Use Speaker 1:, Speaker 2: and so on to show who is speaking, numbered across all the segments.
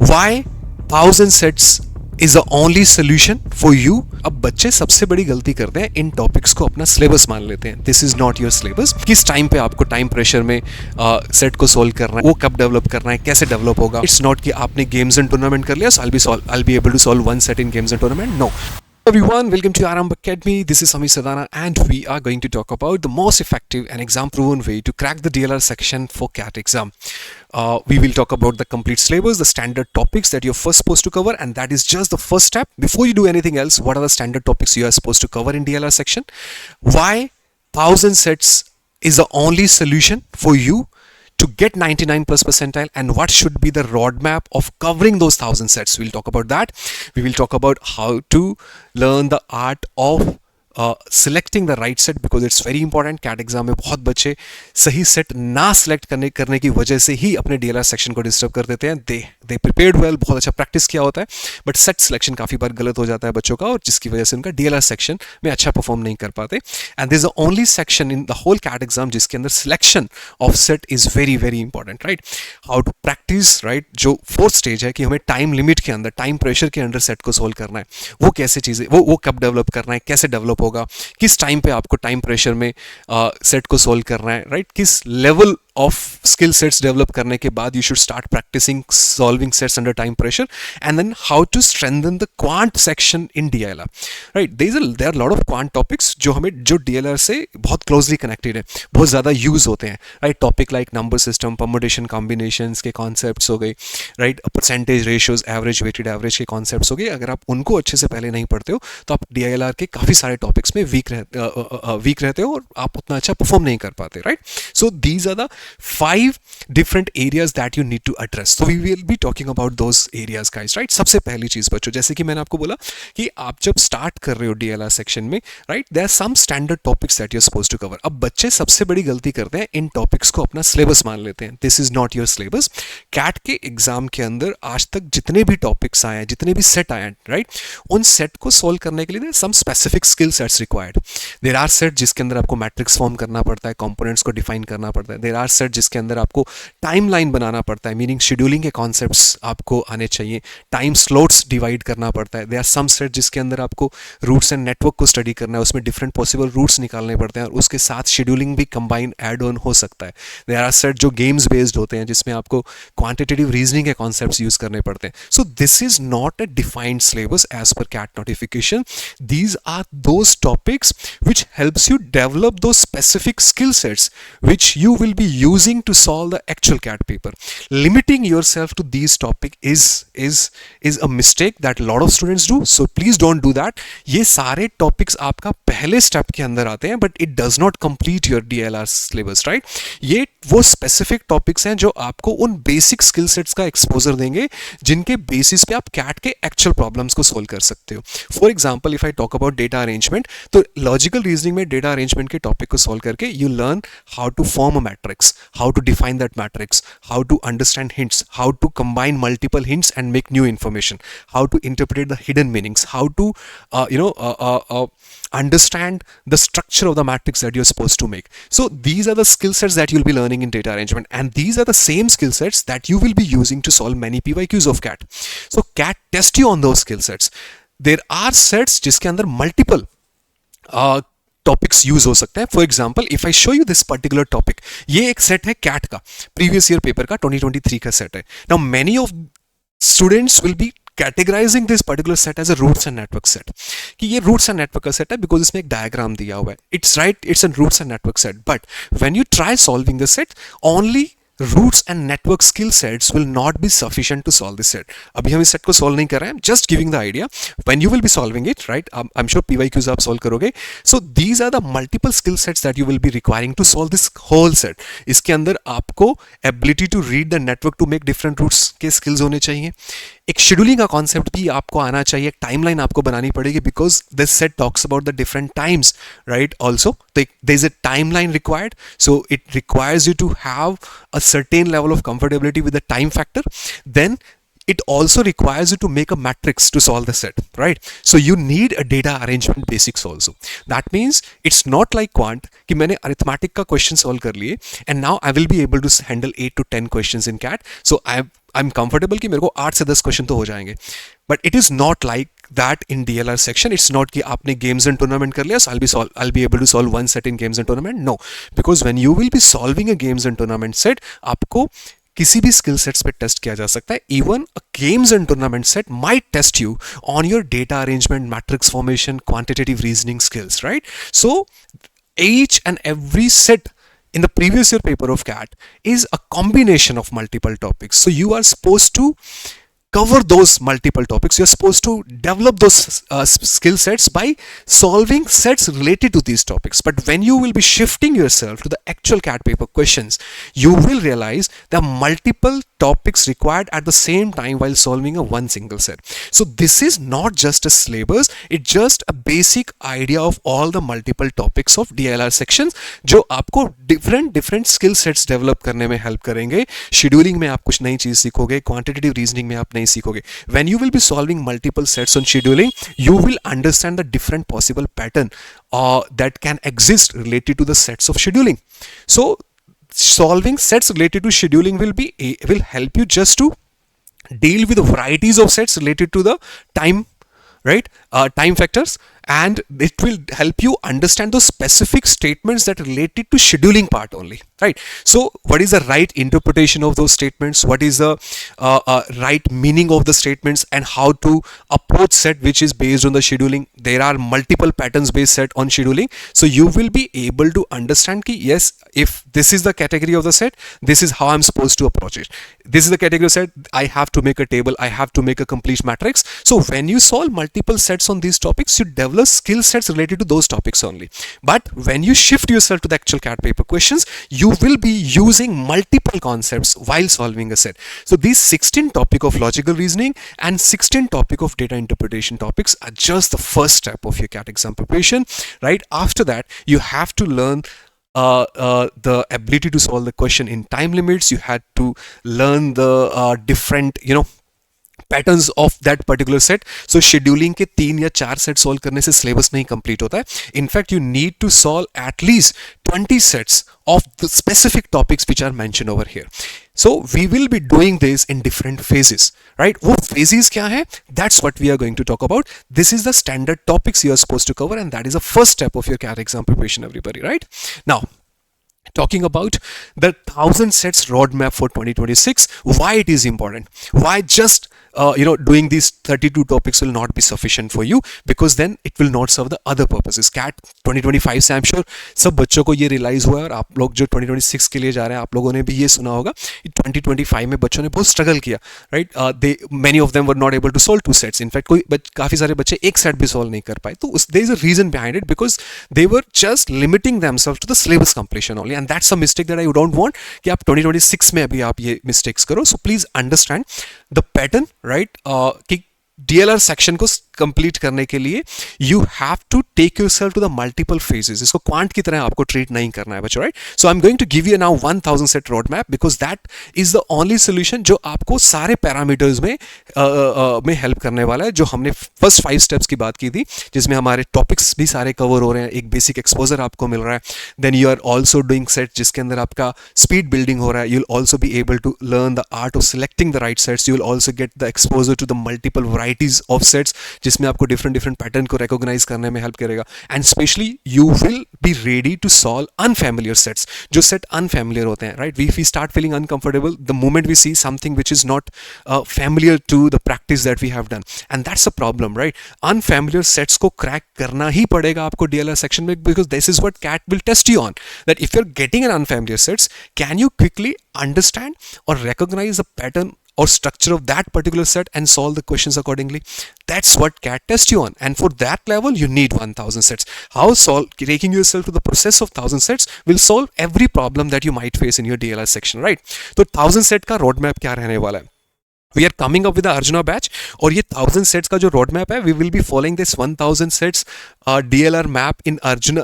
Speaker 1: Why 1000 sets is the only solution for you? अब बच्चे सबसे बड़ी गलती करते हैं, इन टॉपिक्स को अपना सिलेबस मान लेते हैं. This is not your syllabus. किस टाइम पे आपको टाइम प्रेशर में सेट को सोल्व करना है, वो कब डेवलप करना है, कैसे डेवलप होगा. इट्स नॉट कि आपने गेम्स एंड टूर्नामेंट कर लिया सो I'll be able to solve one set in games and tournament. No. Everyone, welcome to Aram Academy. This is Samir Sadana and we are going to talk about the most effective and exam proven way to crack the DLR section for CAT exam. We will talk about the complete syllabus, the standard topics that you're first supposed to cover, and that is just the first step. Before you do anything else, what are the standard topics you are supposed to cover in DLR section? Why 1000 sets is the only solution for you to get 99 plus percentile, and what should be the roadmap of covering those 1000 sets. We'll talk about that. We will talk about how to learn the art of selecting the right set, because it's very important. CAT exam में बहुत बच्चे सही set ना select करने की वजह से ही अपने DLR सेक्शन को डिस्टर्ब कर देते हैं. दे प्रिपेयर्ड वेल, बहुत अच्छा प्रैक्टिस किया होता है, बट सेट सिलेक्शन काफ़ी बार गलत हो जाता है बच्चों का, और जिसकी वजह से उनका DLR सेक्शन में अच्छा परफॉर्म नहीं कर पाते. And this is the only section in the whole CAT exam जिसके अंदर selection of set is very very important. Right, how to practice. Right, जो फोर्थ स्टेज है कि हमें टाइम लिमिट के अंदर, टाइम प्रेशर के अंडर सेट को सोल्व करना है, वो कैसे चीज़ें, वो कब डेवलप करना है, कैसे डेवलप होगा, किस टाइम पे आपको टाइम प्रेशर में सेट को सोल्व करना है. राइट, किस level of skill sets develop करने के बाद you should start practicing solving sets under time pressure, and then how to strengthen the quant section in DLR. Right, there are lot of quant topics जो DLR से बहुत closely connected है, बहुत ज़्यादा use होते हैं. Right, topic like number system, permutation combinations के concepts हो गए. Right, percentage ratios, average, weighted average के कॉन्सेप्ट्स हो गए. अगर आप उनको अच्छे से पहले नहीं पढ़ते हो तो आप DLR के काफ़ी सारे टॉपिक्स में वीक रहते हो और आप उतना अच्छा परफॉर्म नहीं कर पाते. Right, so these are the 5 different areas that you need to address. So we will be talking about those areas, guys. Right, सबसे पहली चीज बच्चों, जैसे कि मैंने आपको बोला कि आप जब स्टार्ट कर रहे हो DLR सेक्शन में, right, there are some standard topics that you are supposed to cover. अब बच्चे सबसे बड़ी गलती करते हैं, इन टॉपिक्स को अपना सिलेबस मान लेते हैं. This is not your syllabus. CAT के एग्जाम के अंदर आज तक जितने भी टॉपिक्स आए हैं, जितने भी सेट आए हैं, राइट, उन सेट को सोल्व करने के लिए some specific skill sets required. There are set जिसके अंदर आपको मैट्रिक्स फॉर्म करना पड़ता है, कंपोनेंट्स को डिफाइन करना पड़ता है. देयर आर सेट जिसके अंदर आपको टाइमलाइन बनाना पड़ता है, मीनिंग शेड्यूलिंग के कॉन्सेप्ट्स आपको आने चाहिए, टाइम स्लॉट्स डिवाइड करना पड़ता है. देयर आर सम सेट जिसके अंदर आपको रूट्स एंड नेटवर्क को स्टडी करना है, उसमें डिफरेंट पॉसिबल रूट्स निकालने पड़ते हैं और उसके साथ शेड्यूलिंग भी कंबाइन ऐड ऑन हो सकता है. देयर आर सेट जो गेम्स बेस्ड होते हैं जिसमें आपको क्वांटिटेटिव रीजनिंग के कॉन्सेप्ट्स यूज करने पड़ते हैं. So this is not a defined syllabus as per CAT notification. These are those topics which helps you develop those specific skill sets which you will be using to solve the actual CAT paper. Limiting yourself to these topic is a mistake that a lot of students do, so please don't do that. ये सारे topics आपका पहले step के अंदर आते हैं, but it does not complete your DLR syllabus, right? ये वो specific topics हैं जो आपको उन basic skill sets का exposure देंगे जिनके basis पे आप CAT के actual problems को solve कर सकते हो. For example, if I talk about data arrangement, तो logical reasoning में data arrangement के topic को solve करके you learn how to form a matrix, how to define that matrix, how to understand hints, how to combine multiple hints and make new information, how to interpret the hidden meanings, how to understand the structure of the matrix that you're supposed to make. So these are the skill sets that you'll be learning in data arrangement, and these are the same skill sets that you will be using to solve many PYQs of CAT. So CAT test you on those skill sets. There are sets जिसके अंदर multiple topics use हो सकते हैं. For example, if I show you this particular topic, ये एक set है CAT का, previous year paper का 2023 का सेट है. Now many of students will be categorizing this particular set as a routes and network set, कि ये routes and network का सेट है बिकॉज इसमें एक डायग्राम दिया हुआ है. It's right, it's an routes and network set, but when you try solving this set, only roots and network skill sets will not be sufficient to solve this set. अभी हम इस set को solve नहीं कर रहे हैं, just giving the idea. When you will be solving it, right, I'm sure PYQs आप solve करोगे. So these are the multiple skill sets that you will be requiring to solve this whole set. इसके अंदर आपको ability to read the network to make different routes के skills होने चाहिए. एक scheduling का कॉन्सेप्ट भी आपको आना चाहिए, टाइमलाइन आपको बनानी पड़ेगी because this set talks about the different times, right. Also there is a timeline required, so it requires you to have a certain level of comfortability with the time factor. Then it also requires you to make a matrix to solve the set, right? So you need a data arrangement basics also. That means it's not like quant कि मैंने arithmetic का question solve कर लिए and now I will be able to handle 8 to 10 questions in CAT. So I am comfortable कि मेरे को 8 से 10 question तो हो जाएंगे, but it is not like that in DLR section. It's not कि आपने गेम्स एंड टूर्नामेंट कर लिया, so I'll be able to solve one set in games and tournament. No, because when you will be solving a games and tournament set, आपको किसी भी skill sets पे test किया जा सकता है. Even a games and tournament set might test you on your data arrangement, matrix formation, quantitative reasoning skills, right? So each and every set in the previous year paper of CAT is a combination of multiple topics. So you are supposed to cover those multiple topics. You're supposed to develop those skill sets by solving sets related to these topics. But when you will be shifting yourself to the actual CAT paper questions, you will realize there are multiple topics required at the same time while solving a one single set. So this is not just a syllabus, it's just a basic idea of all the multiple topics of DLR sections जो आपको different skill sets develop करने में help करेंगे. Scheduling में आप कुछ नई चीज सीखोगे, quantitative reasoning में आप नहीं सीखोगे. When you will be solving multiple sets on scheduling, you will understand the different possible pattern that can exist related to the sets of scheduling. So solving sets related to scheduling will help you just to deal with the varieties of sets related to the time, right? Time factors, and it will help you understand those specific statements that are related to scheduling part only, right? So what is the right interpretation of those statements, what is the right meaning of the statements, and how to approach set which is based on the scheduling. There are multiple patterns based set on scheduling, so you will be able to understand ki yes, if this is the category of the set, this is how I'm supposed to approach it. This is the category of set, I have to make a table, I have to make a complete matrix. So when you solve multiple sets on these topics, you develop skill sets related to those topics only. But when you shift yourself to the actual CAT paper questions, you will be using multiple concepts while solving a set. So these 16 topic of logical reasoning and 16 topic of data interpretation topics are just the first step of your CAT exam preparation, right? After that, you have to learn the ability to solve the question in time limits. You had to learn the different, patterns of that particular set. So scheduling के 3 या 4 set solve करने से syllabus नहीं complete होता है. In fact you need to solve at least 20 sets of the specific topics which are mentioned over here. So we will be doing this in different phases, right? वो phases क्या है? That's what we are going to talk about. This is the standard topics you are supposed to cover, and that is the first step of your CAT exam preparation, everybody, right? Now, talking about the 1000 sets roadmap for 2026, why it is important, why just doing these 32 topics will not be sufficient for you, because then it will not serve the other purposes. CAT 2025 से I'm sure सब बच्चों को ये realise हुआ है, और आप लोग जो 2026 के लिए जा रहे हैं आप लोगों ने भी ये सुना होगा 2025 में बच्चों ने बहुत स्ट्रगल किया, right? Many of them were not able to solve 2 sets. In fact काफ़ी सारे बच्चे एक सेट भी सॉल्व नहीं कर पाए. तो there is a reason behind it, because they were just limiting themselves to the syllabus completion only, and that's a mistake that I don't want कि आप 2026 में अभी आप ये मिस्टेक्स करो. So please understand the pattern, right? कि DLR section को complete करने के लिए you have to take yourself to the multiple phases. इसको क्वांट की तरह आपको ट्रीट नहीं करना है बच्चों, right? So I am going to give you now 1000 set road map, because that is the only solution जो आपको सारे पैरामीटर्स में हेल्प करने वाला है. जो हमने फर्स्ट 5 स्टेप्स की बात की थी, जिसमें हमारे टॉपिक्स भी सारे कवर हो रहे हैं, एक बेसिक एक्सपोजर आपको मिल रहा है. Then you are also doing set जिसके अंदर आपका स्पीड बिल्डिंग हो रहा है. You will also be able to learn the art of selecting the right sets. You will also get the exposure to the multiple varieties of sets, जिसमें आपको different pattern को recognise करने में help करेगा. And specially you will be ready to solve unfamiliar sets. जो set unfamiliar होते हैं, right? We start feeling uncomfortable the moment we see something which is not familiar to the practice that we have done, and that's a problem, right? Unfamiliar sets को crack करना ही पड़ेगा आपको DLR section में, because this is what CAT will test you on, that if you are getting an unfamiliar sets, can you quickly understand और recognize the pattern or structure of that particular set and solve the questions accordingly. That's what CAT tests you on, and for that level you need 1000 sets. How taking yourself to the process of 1000 sets will solve every problem that you might face in your DLR section, right? So 1000 set का roadmap क्या रहने वाला है? We are coming up with the Arjuna batch, और ये 1000 sets का जो road map है, we will be following this 1000 sets DLR map in Arjuna,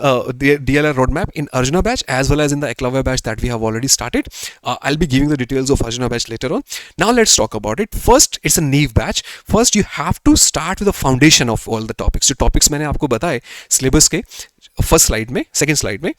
Speaker 1: DLR road map in Arjuna batch as well as in the Eklavya batch that we have already started. I'll be giving the details of Arjuna batch later on. Now let's talk about it. First, it's a Neve batch. First, you have to start with the foundation of all the topics. जो topics मैंने आपको बताए syllabus के, first slide में, second slide में,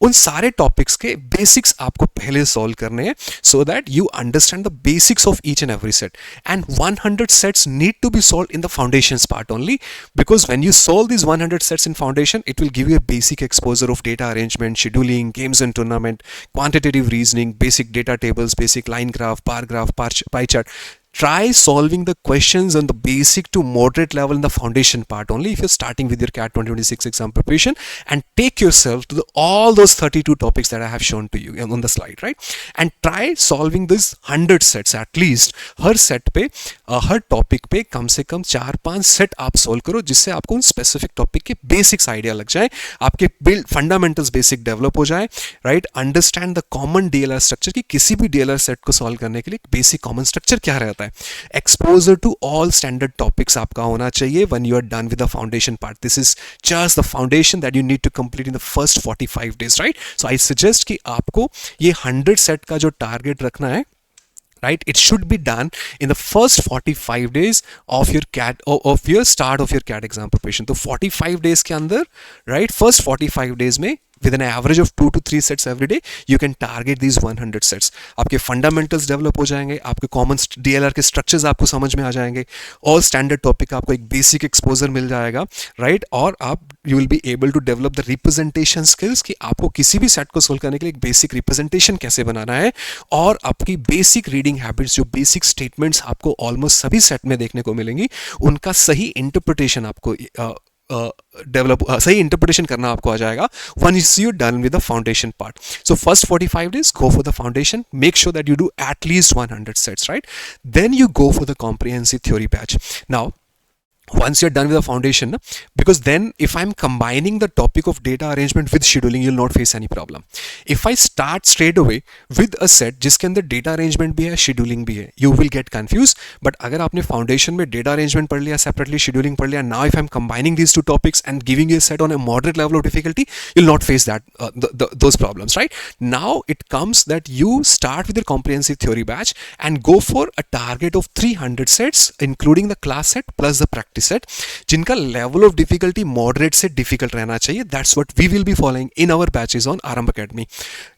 Speaker 1: उन सारे topics के बेसिक्स आपको पहले सॉल्व करने हैं, so that you understand the basics of each and every set. And 100 sets need to be solved in the foundations part only, because when you solve these 100 sets in foundation, it will give you a basic exposure of data arrangement, scheduling, games and tournament, quantitative reasoning, basic data tables, basic line graph, bar graph, pie chart. Try solving the questions on the basic to moderate level in the foundation part only if you're starting with your CAT 2026 exam preparation, and take yourself to all those 32 topics that I have shown to you on the slide, right? And try solving this 100 sets at least. Her set पे हर topic पे कम से कम 4-5 set आप solve करो, जिससे आपको उन specific topic के basics idea लग जाए, आपके build fundamentals basic develop हो जाए, right? Understand the common DLR structure, कि किसी भी DLR set को solve करने के लिए basic common structure क्या रहता है. Exposure to all standard topics आपका होना चाहिए when you are done with the foundation part. This is just the foundation that you need to complete in the first 45 days, right? So I suggest कि आपको ये 100 set का जो target रखना है, right, it should be done in the first 45 days of your CAT, of your start of your CAT exam preparation. तो 45 days के अंदर, right, first 45 days में with an average of 2 to 3 sets every day, you can target these 100 sets. आपके fundamentals develop हो जाएंगे, आपके common DLR के structures आपको समझ में आ जाएंगे, all standard topic आपको एक basic exposure मिल जाएगा, right? और आप you will be able to develop the representation skills, कि आपको किसी भी set को solve करने के लिए एक basic representation कैसे बनाना है, और आपकी basic reading habits, जो basic statements आपको almost सभी set में देखने को मिलेंगी, उनका सही interpretation आपको डेवलप सही इंटरप्रिटेशन करना आपको आ जाएगा once you done with the foundation part. So first 45 days go for the foundation, make sure that you do at least 100 sets, right? Then you go for the comprehensive theory batch. Now once you're done with the foundation, because then if I'm combining the topic of data arrangement with scheduling, you'll not face any problem. If I start straight away with a set जिसके अंदर data arrangement भी है, scheduling भी है, you will get confused. But अगर आपने foundation में data arrangement पढ़ लिया, separately scheduling पढ़ लिया, now if I'm combining these two topics and giving you a set on a moderate level of difficulty, you'll not face that those problems, right? Now it comes that you start with your comprehensive theory batch and go for a target of 300 sets, including the class set plus the practice set, जिनका level of difficulty moderate से difficult रहना चाहिए. That's what we will be following in our batches on Aarambh Academy.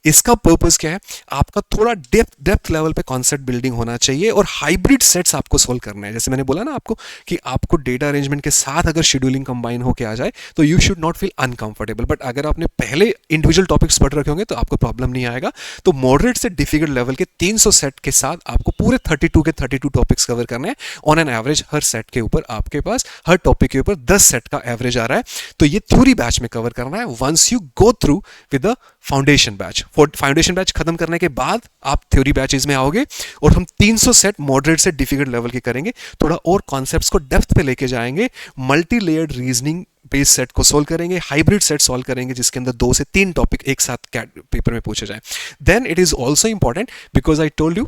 Speaker 1: इसका purpose क्या है? आपका थोड़ा depth level पे कॉन्सेप्ट बिल्डिंग होना चाहिए और हाइब्रिड सेट्स आपको सोल्व करना है. जैसे मैंने बोला ना आपको कि आपको डेटा अरेंजमेंट के साथ अगर शेड्यूलिंग कंबाइन होकर आ जाए तो you should not feel uncomfortable. But अगर आपने पहले इंडिविजुअल टॉपिक्स पढ़ रखे होंगे तो आपको प्रॉब्लम नहीं आएगा. तो मॉडरेट से डिफिकल्ट लेवल के 300 सेट के साथ आपको पूरे 32 के 32 टॉपिक्स कवर करना है. On an average her set के ऊपर आपके पास हर टॉपिक के ऊपर 10 सेट का एवरेज आ रहा है. तो ये थ्योरी बैच में कवर करना है once you go through with the foundation batch. Foundation batch खत्म करने के बाद आप थ्योरी बैचेस में आओगे और हम 300 सेट मॉडरेट से डिफिकल्ट लेवल के करेंगे. थोड़ा और कॉन्सेप्ट्स को डेप्थ पे लेके जाएंगे. Multi layered reasoning base set को सॉल्व करेंगे, हाइब्रिड सेट सॉल्व करेंगे जिसके अंदर 2 से 3 टॉपिक एक साथ पेपर में पूछे जाए. Then it is also important because I told you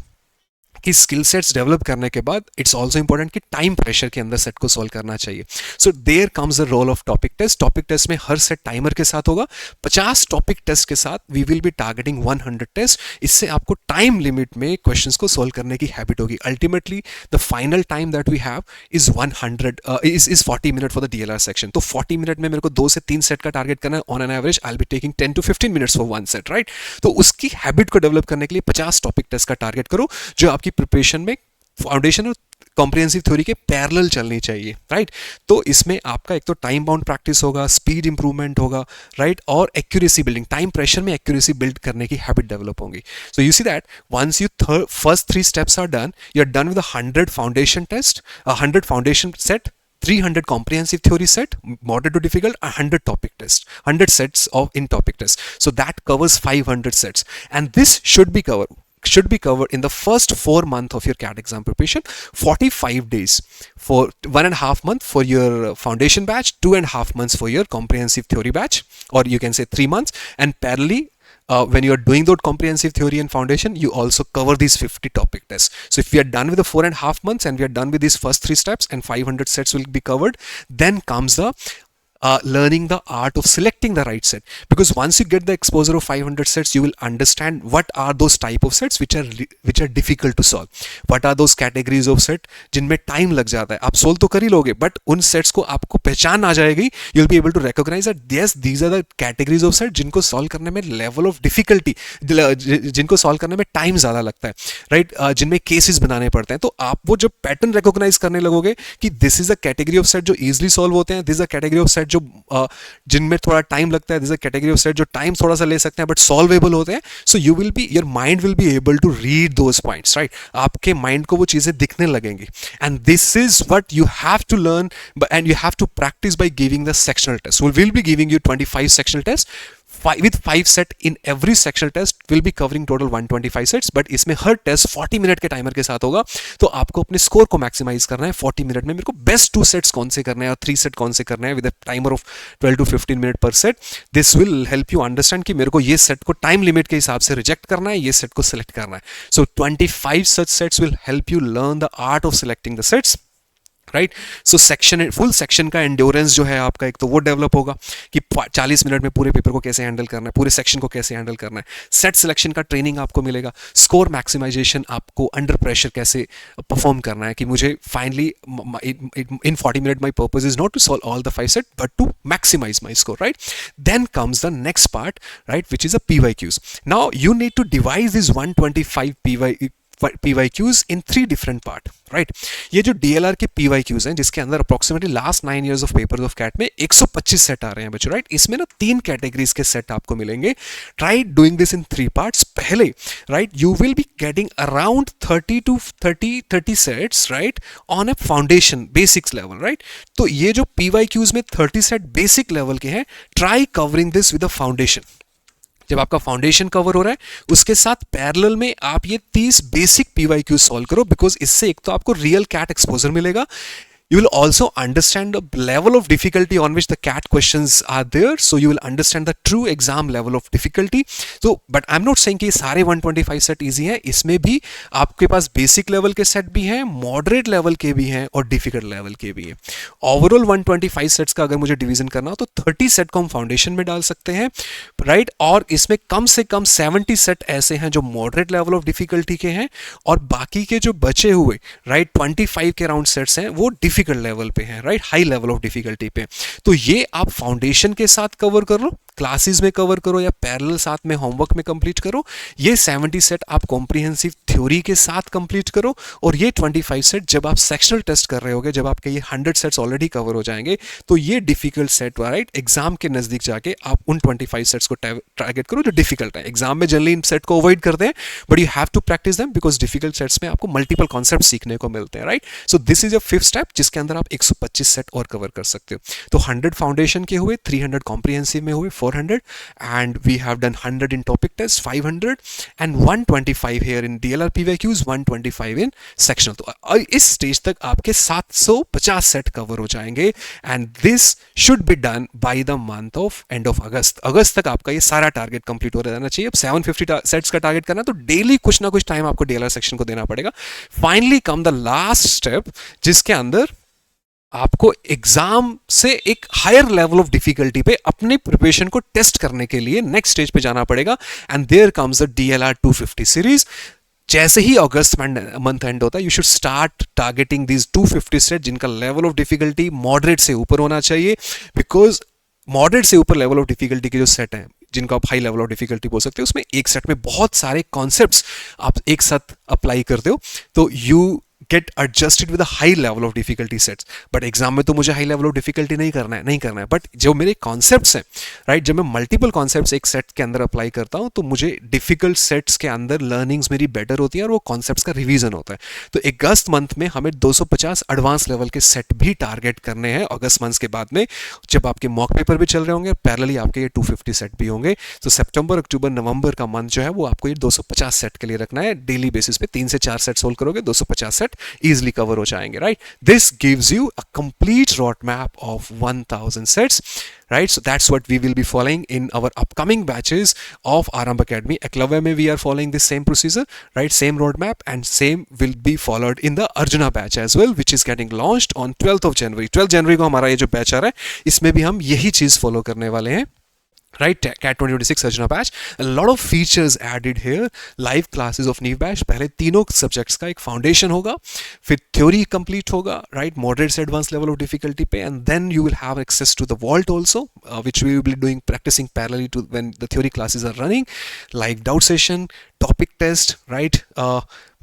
Speaker 1: कि स्किल सेट्स डेवलप करने के बाद इट्स ऑल्सो इंपॉर्टेंट कि टाइम प्रेशर के अंदर सेट को सॉल्व करना चाहिए. So there comes the role of topic test. Topic test में हर सेट टाइमर के साथ होगा. 50 टॉपिक टेस्ट के साथ we will be targeting 100 test. इससे आपको टाइम लिमिट में क्वेश्चंस को सॉल्व करने की हैबिट होगी. Ultimately the final time that we have is 40 minute for the DLR section. तो 40 मिनट में मेरे को 2 से 3 सेट का टारगेट करना है. On an average I will be taking 10 to 15 minutes for one set, right? तो उसकी हैबिट को डेवलप करने के लिए 50 टॉपिक टेस्ट का टारगेट करो जो आपकी प्रिपरेशन में फाउंडेशन और कॉम्प्रिहेंसिव थ्योरी के पैरेलल चलनी चाहिए, राइट? तो इसमें आपका एक तो टाइम बाउंड प्रैक्टिस होगा, स्पीड इंप्रूवमेंट होगा, राइट? और एक्यूरेसी बिल्डिंग, टाइम प्रेशर में एक्यूरेसी बिल्ड करने की हैबिट डेवलप होगी. So you see that once you first 3 steps are done, you are done with 100 foundation test, 100 foundation set, 300 comprehensive theory set, moderate to difficult, 100 topic test, 100 sets of in topic test. So that covers 500 sets, and this should be covered in the first 4 months of your CAT exam preparation. 45 days for 1.5 months for your foundation batch, 2.5 months for your comprehensive theory batch, or you can say 3 months, and parallelly when you are doing that comprehensive theory and foundation, you also cover these 50 topic tests. So if we are done with the 4.5 months and we are done with these first 3 steps and 500 sets will be covered, then comes the learning the art of selecting the right set, because once you get the exposure of 500 sets, you will understand what are those type of sets which are difficult to solve, what are those categories of set जिनमें time लग जाता है. आप solve तो कर ही लोगे, but उन sets को आपको पहचान आ जाएगी. You will be able to recognize that yes these are the categories of set जिनको सॉल्व करने में लेवल ऑफ डिफिकल्टी, जिनको सॉल्व करने में टाइम ज्यादा लगता है, राइट, जिनमें केसेस बनाने पड़ते हैं. तो आप वो जब पैटर्न रिकॉग्नाइज करने लगोगे कि this is a category of set जो इजिली सॉल्व होते हैं, this is a category of set जो जिनमें थोड़ा टाइम लगता है, this is a category of set जो टाइम थोड़ा सा ले सकते हैं बट सॉल्वेबल होते हैं. So you will be, your mind will be able to read those points, right. आपके माइंड को वो चीजें दिखने लगेंगी. And this is what you have to learn, and you have to practice by giving the sectional test. We will be giving you 25 sectional tests. With 5 set in every sectional test will be covering total 125 sets, but इसमें हर test 40 minute के timer के साथ होगा. तो आपको अपने score को maximise करना है 40 मिनट में. मेरे को बेस्ट 2 सेट्स कौन से करने हैं और 3 सेट कौन से करने हैं with a timer of 12 to 15 minute पर set. This will help you understand कि मेरे को ये सेट को टाइम लिमिट के हिसाब से रिजेक्ट करना है, ये सेट को सिलेक्ट करना है. सो 25 such sets will help you learn the art of selecting the sets, right. So section, full section का एंड्योरेंस जो है आपका, एक तो वो डेवलप होगा कि 40 मिनट में पूरे पेपर को कैसे हैंडल करना है, पूरे सेक्शन को कैसे हैंडल करना है. सेट सिलेक्शन का ट्रेनिंग आपको मिलेगा. स्कोर मैक्सिमाइजेशन, आपको अंडर प्रेशर कैसे परफॉर्म करना है कि मुझे finally in 40 minute my purpose is not to solve all the 5 set but to maximize my score, right. Then comes the next part, right, which is a PYQs. Now you need to divide this 125 PYQs in 3 different part, right. ये जो DLR के PYQs हैं जिसके अंदर approximately last 9 years of papers of CAT में 125 set आ रहे हैं बच्चों, राइट. इसमें ना 3 कैटेगरीज के सेट आपको मिलेंगे. Try doing this in 3 parts. पहले, right, you will be getting around 30 sets, right, on a foundation basics level, right. तो ये जो PYQs में 30 सेट बेसिक लेवल के हैं, try covering this with a foundation. जब आपका फाउंडेशन कवर हो रहा है उसके साथ पैरेलल में आप ये 30 बेसिक PYQ सॉल्व करो, बिकॉज इससे एक तो आपको रियल कैट एक्सपोजर मिलेगा. You will also understand the level of difficulty on which the CAT questions are there, so you will understand the true exam level of difficulty. So, but I'm not saying कि सारे 125 set easy हैं. इसमें भी आपके पास basic level के set भी हैं, moderate level के भी हैं और डिफिकल्ट लेवल के भी हैं. ओवरऑल 125 सेट्स का अगर मुझे डिवीजन करना हो तो 30 सेट को हम फाउंडेशन में डाल सकते हैं, राइट. और इसमें कम से कम 70 सेट ऐसे हैं जो मॉडरेट लेवल ऑफ डिफिकल्टी के हैं, और बाकी के जो बचे हुए, राइट, 25 के राउंड सेट्स हैं वो डिफिकल्ट लेवल पे हैं, right, high level of difficulty पे. तो ये आप फाउंडेशन के साथ कवर कर लो, क्लासेस में कवर करो या पैरेलल साथ में होमवर्क में कंप्लीट करो. ये 70 सेट आप कॉम्प्रिहेंसिव थ्योरी के साथ कंप्लीट करो, और ये 25 सेट जब आप सेक्शनल टेस्ट कर रहे होगे, जब आपके ये 100 सेट्स ऑलरेडी कवर हो जाएंगे, तो ये डिफिकल्ट सेट, राइट, एग्जाम के नजदीक जाके आप उन 25 सेट्स को टारगेट करो जो डिफिकल्ट है. एग्जाम में जनरली इन सेट को अवॉइड करते हैं, but you have to practice them because difficult sets में आपको मल्टीपल कॉन्सेप्ट सीखने को मिलते हैं, right. So this is a 5th step जिसके अंदर आप 125 सेट और कवर कर सकते हो. तो 100 फाउंडेशन के हुए, 300 कॉम्प्रिहेंसिव में हुए, 400, and we have done 100 in topic test, 500 and 125 here in DLR PYQs, 125 in sectional. तो इस स्टेज तक आपके 750 सेट कवर हो जाएंगे, and this should be done by the month of end of अगस्त तक आपका ये सारा टारगेट कंप्लीट हो जाना चाहिए. अब 750 सेट्स का टारगेट करना, तो डेली कुछ ना कुछ टाइम आपको DLR सेक्शन को देना पड़ेगा. Finally come the last step जिसके अंदर आपको एग्जाम से एक हायर लेवल ऑफ डिफिकल्टी पे अपने प्रिपरेशन को टेस्ट करने के लिए नेक्स्ट स्टेज पे जाना पड़ेगा, and there comes the DLR 250 series. जैसे ही अगस्त मंथ एंड होता है, you should start targeting these 250 set जिनका लेवल ऑफ डिफिकल्टी मॉडरेट से ऊपर होना चाहिए, बिकॉज मॉडरेट से ऊपर लेवल ऑफ डिफिकल्टी के जो सेट हैं जिनको आप हाई लेवल ऑफ डिफिकल्टी बोल सकते हो, उसमें एक सेट में बहुत सारे कॉन्सेप्ट्स आप एक साथ अप्लाई करते हो, तो you get adjusted with a high level of difficulty sets. But exam में तो मुझे हाई लेवल ऑफ डिफिकल्टी नहीं करना है, बट जो मेरे कॉन्सेप्ट्स हैं, राइट, जब मैं मल्टीपल कॉन्सेप्ट्स एक सेट के अंदर अप्लाई करता हूं तो मुझे डिफिकल्ट सेट्स के अंदर लर्निंग्स मेरी बेटर होती है और वो कॉन्सेप्ट्स का रिवीजन होता है. तो अगस्त मंथ में हमें 250 एडवांस लेवल के सेट भी टारगेट करने हैं. अगस्त मंथ के बाद में जब आपके मॉक पेपर भी चल रहे होंगे, पैरेलली आपके ये 250 सेट भी होंगे. तो सितंबर, अक्टूबर, नवंबर का मंथ जो है वो आपको ये 250 सेट के लिए रखना है. डेली बेसिस पे 3 से 4 सेट सोल्व करोगे, 250 सेट easily कवर हो जाएंगे, right. This gives you a complete road map of 1000 sets, right? So that's what we will be following in our upcoming batches of Arambh Academy. Eklavya mein we are following the same procedure, right? Same roadmap, and same will be followed in the Arjuna batch as well, which is getting launched on 12th of January. 12th January को हमारा ये जो batch आ रहा है, इसमें भी हम यही चीज़ follow करने वाले हैं. Right, CAT 2026 Arjuna batch. A lot of features added here. Live classes of NEET batch. पहले तीनों subjects का एक foundation होगा, फिर theory complete होगा, right? Moderate से advanced level of difficulty पे, and then you will have access to the vault also, which we will be doing practicing parallelly to when the theory classes are running. Live doubt session, topic test, right?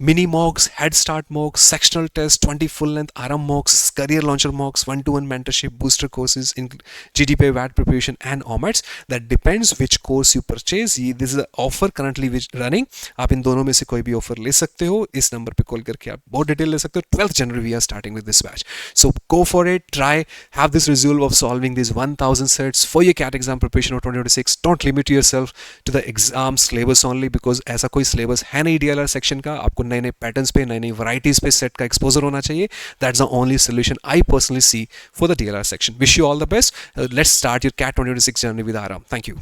Speaker 1: Mini mocks, head start mocks, sectional test, 20 full length RM mocks, career launcher mocks, 1-to-1 mentorship, booster courses in GDP VAT preparation and OMATs. That depends which course you purchase. This is an offer currently which running. आप इन दोनों में से कोई भी offer ले सकते हो. इस नंबर पे कॉल करके आप बहुत डिटेल ले सकते हो. 12th January we are starting with this batch. So go for it. Try. Have this result of solving these 1000 sets for your CAT exam preparation of 2026. Don't limit yourself to the exam syllabus only, because ऐसा कोई syllabus है नहीं DLR section का. आपको नए नए patterns पे, नई नई वैरायटीज पे सेट का एक्सपोजर होना चाहिए. That's the only solution I personally see for the DLR section. Wish you all the best. Let's start your CAT 2026 journey with Aaram. Thank you.